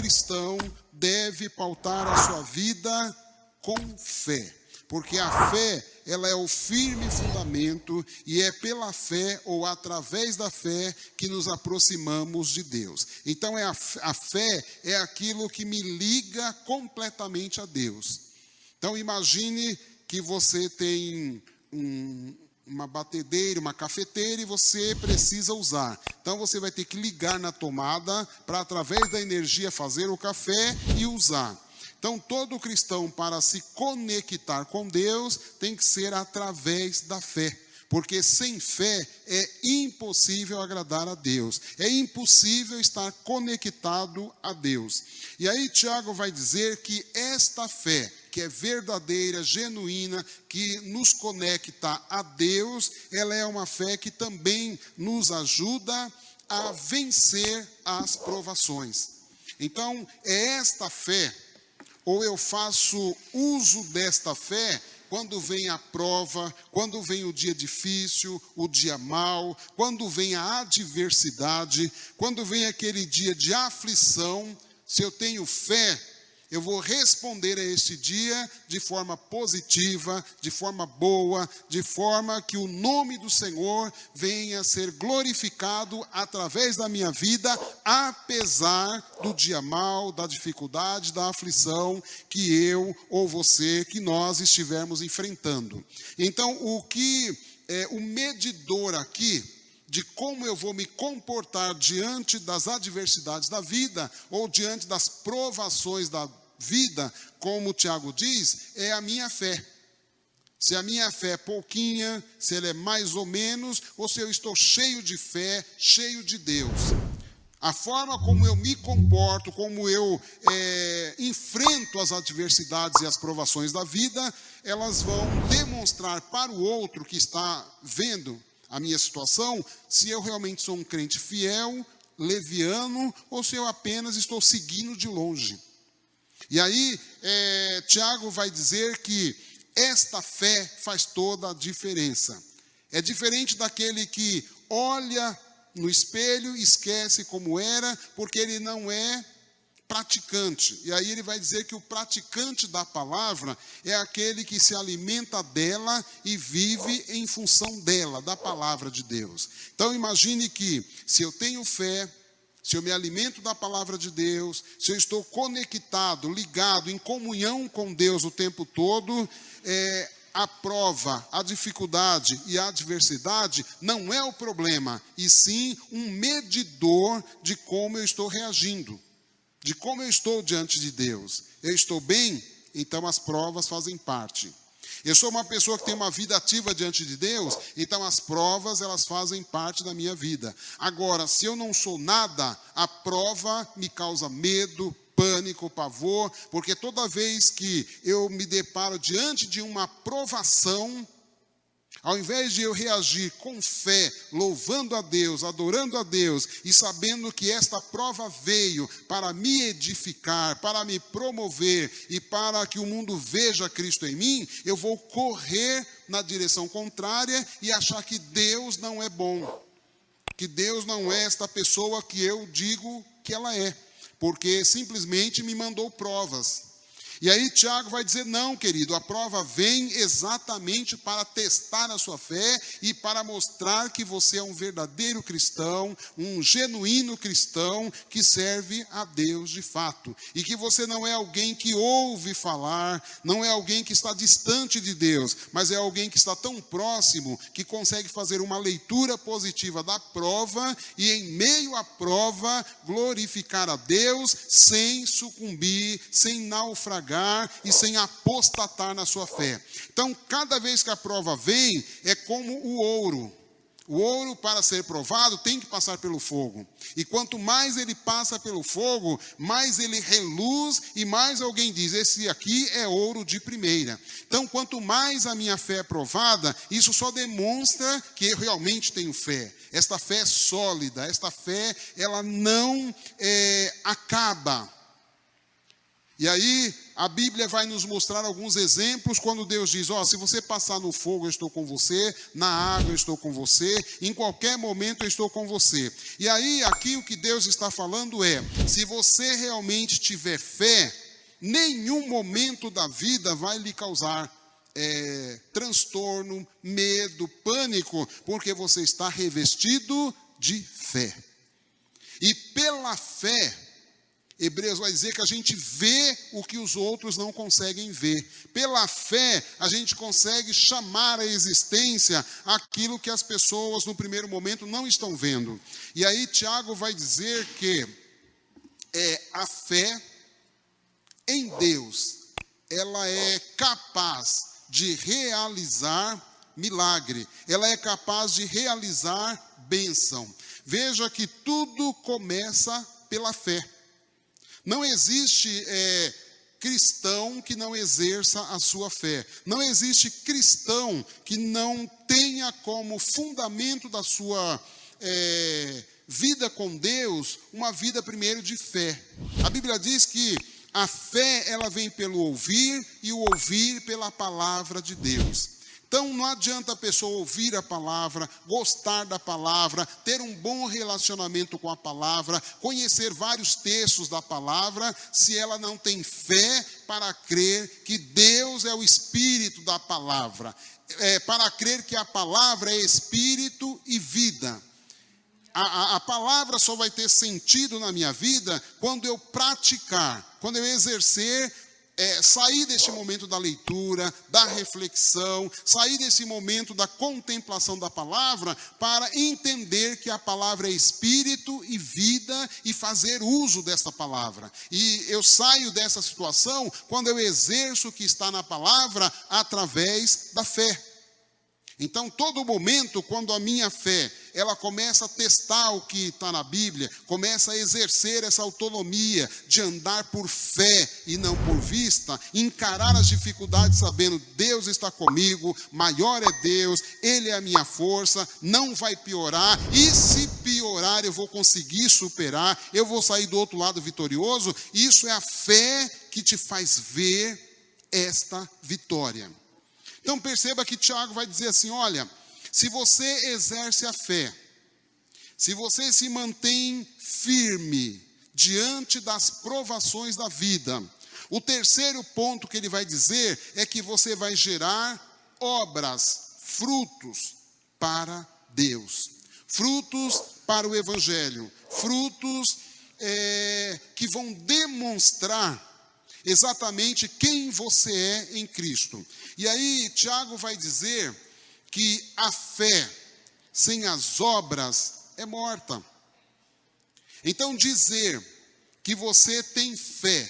cristão deve pautar a sua vida com fé. Porque a fé, ela é o firme fundamento e é pela fé ou através da fé que nos aproximamos de Deus. Então a fé é aquilo que me liga completamente a Deus. Então imagine que você tem uma batedeira, uma cafeteira e você precisa usar. Então você vai ter que ligar na tomada para através da energia fazer o café e usar. Então, todo cristão, para se conectar com Deus, tem que ser através da fé. Porque sem fé é impossível agradar a Deus. É impossível estar conectado a Deus. E aí Tiago vai dizer que esta fé, que é verdadeira, genuína, que nos conecta a Deus, ela é uma fé que também nos ajuda a vencer as provações. Então, é esta fé, ou eu faço uso desta fé quando vem a prova, quando vem o dia difícil, o dia mau, quando vem a adversidade, quando vem aquele dia de aflição. Se eu tenho fé, eu vou responder a este dia de forma positiva, de forma boa, de forma que o nome do Senhor venha a ser glorificado através da minha vida, apesar do dia mau, da dificuldade, da aflição que eu ou você, que nós estivermos enfrentando. Então, o medidor aqui de como eu vou me comportar diante das adversidades da vida, ou diante das provações da vida, como o Tiago diz, é a minha fé. Se a minha fé é pouquinha, se ela é mais ou menos, ou se eu estou cheio de fé, cheio de Deus. A forma como eu me comporto, como eu enfrento as adversidades e as provações da vida, elas vão demonstrar para o outro que está vendo a minha situação, se eu realmente sou um crente fiel, leviano, ou se eu apenas estou seguindo de longe. E aí, Tiago vai dizer que esta fé faz toda a diferença. É diferente daquele que olha no espelho e esquece como era, porque ele não é praticante. E aí ele vai dizer que o praticante da palavra é aquele que se alimenta dela e vive em função dela, da palavra de Deus. Então imagine que se eu tenho fé, se eu me alimento da palavra de Deus, se eu estou conectado, ligado, em comunhão com Deus o tempo todo, a prova, a dificuldade e a adversidade não é o problema, e sim um medidor de como eu estou reagindo, de como eu estou diante de Deus. Eu estou bem? Então as provas fazem parte. Eu sou uma pessoa que tem uma vida ativa diante de Deus, então as provas, elas fazem parte da minha vida. Agora, se eu não sou nada, a prova me causa medo, pânico, pavor, porque toda vez que eu me deparo diante de uma provação, ao invés de eu reagir com fé, louvando a Deus, adorando a Deus e sabendo que esta prova veio para me edificar, para me promover e para que o mundo veja Cristo em mim, eu vou correr na direção contrária e achar que Deus não é bom, que Deus não é esta pessoa que eu digo que ela é, porque simplesmente me mandou provas. E aí Tiago vai dizer, não, querido, a prova vem exatamente para testar a sua fé e para mostrar que você é um verdadeiro cristão, um genuíno cristão que serve a Deus de fato. E que você não é alguém que ouve falar, não é alguém que está distante de Deus, mas é alguém que está tão próximo que consegue fazer uma leitura positiva da prova e em meio à prova glorificar a Deus sem sucumbir, sem naufragar e sem apostatar na sua fé. Então, cada vez que a prova vem, é como o ouro. O ouro, para ser provado, tem que passar pelo fogo. E quanto mais ele passa pelo fogo, mais ele reluz e mais alguém diz, esse aqui é ouro de primeira. Então, quanto mais a minha fé é provada, isso só demonstra que eu realmente tenho fé. Esta fé é sólida, esta fé, ela não acaba. E aí a Bíblia vai nos mostrar alguns exemplos quando Deus diz, se você passar no fogo eu estou com você, na água eu estou com você, em qualquer momento eu estou com você. E aí aqui o que Deus está falando é, se você realmente tiver fé, nenhum momento da vida vai lhe causar transtorno, medo, pânico, porque você está revestido de fé. E pela fé, Hebreus vai dizer que a gente vê o que os outros não conseguem ver. Pela fé, a gente consegue chamar à existência aquilo que as pessoas no primeiro momento não estão vendo. E aí Tiago vai dizer que a fé em Deus, ela é capaz de realizar milagre. Ela é capaz de realizar bênção. Veja que tudo começa pela fé. Não existe cristão que não exerça a sua fé. Não existe cristão que não tenha como fundamento da sua vida com Deus, uma vida primeiro de fé. A Bíblia diz que a fé, ela vem pelo ouvir, e o ouvir pela palavra de Deus. Então não adianta a pessoa ouvir a palavra, gostar da palavra, ter um bom relacionamento com a palavra, conhecer vários textos da palavra, se ela não tem fé para crer que Deus é o Espírito da palavra, para crer que a palavra é Espírito e vida. A palavra só vai ter sentido na minha vida quando eu praticar, quando eu exercer, sair deste momento da leitura, da reflexão, sair desse momento da contemplação da palavra, para entender que a palavra é espírito e vida e fazer uso dessa palavra. E eu saio dessa situação quando eu exerço o que está na palavra através da fé. Então, todo momento, quando a minha fé, ela começa a testar o que está na Bíblia, começa a exercer essa autonomia de andar por fé e não por vista, encarar as dificuldades sabendo, Deus está comigo, maior é Deus, Ele é a minha força, não vai piorar, e se piorar eu vou conseguir superar, eu vou sair do outro lado vitorioso. Isso é a fé que te faz ver esta vitória. Então perceba que Tiago vai dizer assim, olha, se você exerce a fé, se você se mantém firme diante das provações da vida, o terceiro ponto que ele vai dizer é que você vai gerar obras, frutos para Deus, frutos para o Evangelho, frutos que vão demonstrar exatamente quem você é em Cristo. E aí Tiago vai dizer que a fé sem as obras é morta. Então dizer que você tem fé,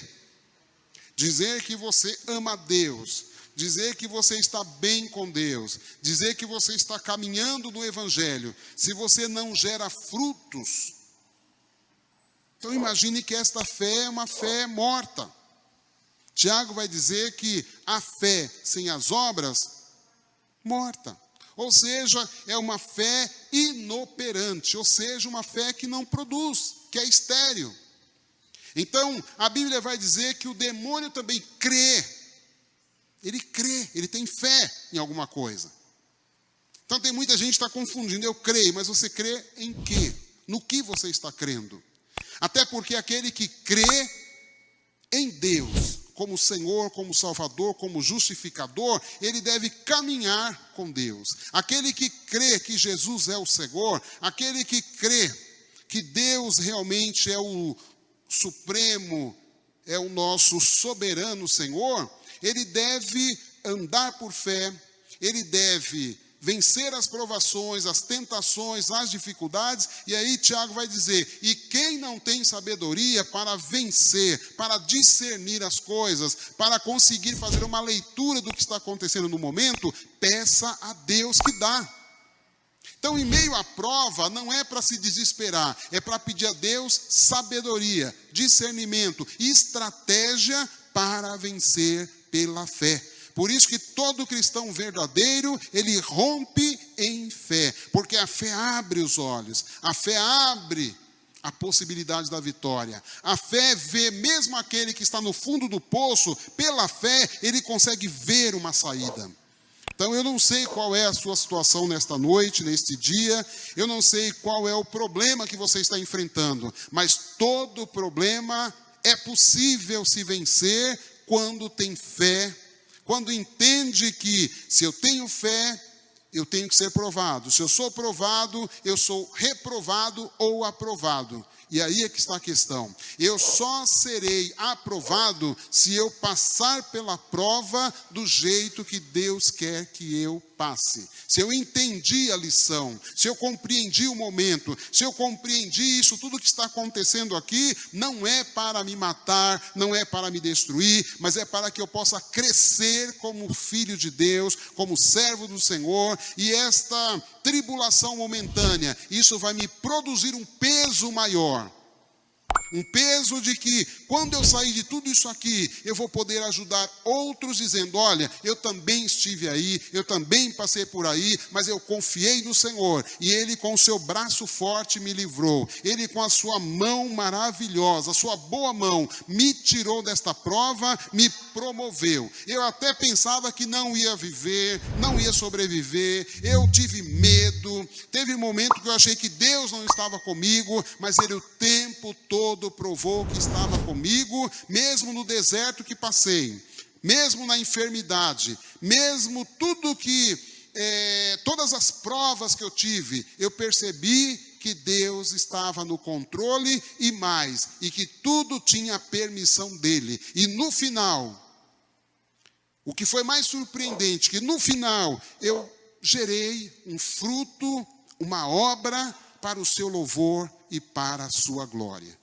dizer que você ama Deus, dizer que você está bem com Deus, dizer que você está caminhando no Evangelho, se você não gera frutos, então imagine que esta fé é uma fé morta. Tiago vai dizer que a fé sem as obras, morta. Ou seja, é uma fé inoperante, ou seja, uma fé que não produz, que é estéril. Então, a Bíblia vai dizer que o demônio também crê. Ele crê, ele tem fé em alguma coisa. Então, tem muita gente que está confundindo, eu creio, mas você crê em quê? No que você está crendo? Até porque aquele que crê em Deus, como Senhor, como Salvador, como justificador, ele deve caminhar com Deus. Aquele que crê que Jesus é o Senhor, aquele que crê que Deus realmente é o supremo, é o nosso soberano Senhor, ele deve andar por fé, ele deve vencer as provações, as tentações, as dificuldades. E aí Tiago vai dizer, e quem não tem sabedoria para vencer, para discernir as coisas, para conseguir fazer uma leitura do que está acontecendo no momento, peça a Deus que dá. Então, em meio à prova, não é para se desesperar, é para pedir a Deus sabedoria, discernimento, estratégia para vencer pela fé. Por isso que todo cristão verdadeiro, ele rompe em fé, porque a fé abre os olhos, a a possibilidade da vitória. A fé vê mesmo aquele que está no fundo do poço, pela fé ele consegue ver uma saída. Então eu não sei qual é a sua situação nesta noite, neste dia, eu não sei qual é o problema que você está enfrentando, mas todo problema é possível se vencer quando tem fé, quando entende que se eu tenho fé, eu tenho que ser provado. Se eu sou provado, eu sou reprovado ou aprovado. E aí é que está a questão. Eu só serei aprovado se eu passar pela prova do jeito que Deus quer que eu passe. Se eu entendi a lição, se eu compreendi o momento, se eu compreendi isso, tudo que está acontecendo aqui, não é para me matar, não é para me destruir, mas é para que eu possa crescer como filho de Deus, como servo do Senhor, e esta tribulação momentânea, isso vai me produzir um peso maior. Um peso de que, quando eu sair de tudo isso aqui, eu vou poder ajudar outros dizendo, olha, eu também estive aí, eu também passei por aí, mas eu confiei no Senhor, e Ele com o seu braço forte me livrou, Ele com a sua mão maravilhosa, a sua boa mão, me tirou desta prova, me promoveu. Eu até pensava que não ia viver, não ia sobreviver, eu tive medo, teve um momento que eu achei que Deus não estava comigo, mas Ele o tempo todo provou que estava comigo, mesmo no deserto que passei, mesmo na enfermidade, mesmo tudo que, todas as provas que eu tive, eu percebi que Deus estava no controle e mais, e que tudo tinha permissão dele. E no final, o que foi mais surpreendente, que no final eu gerei um fruto, uma obra para o seu louvor e para a sua glória.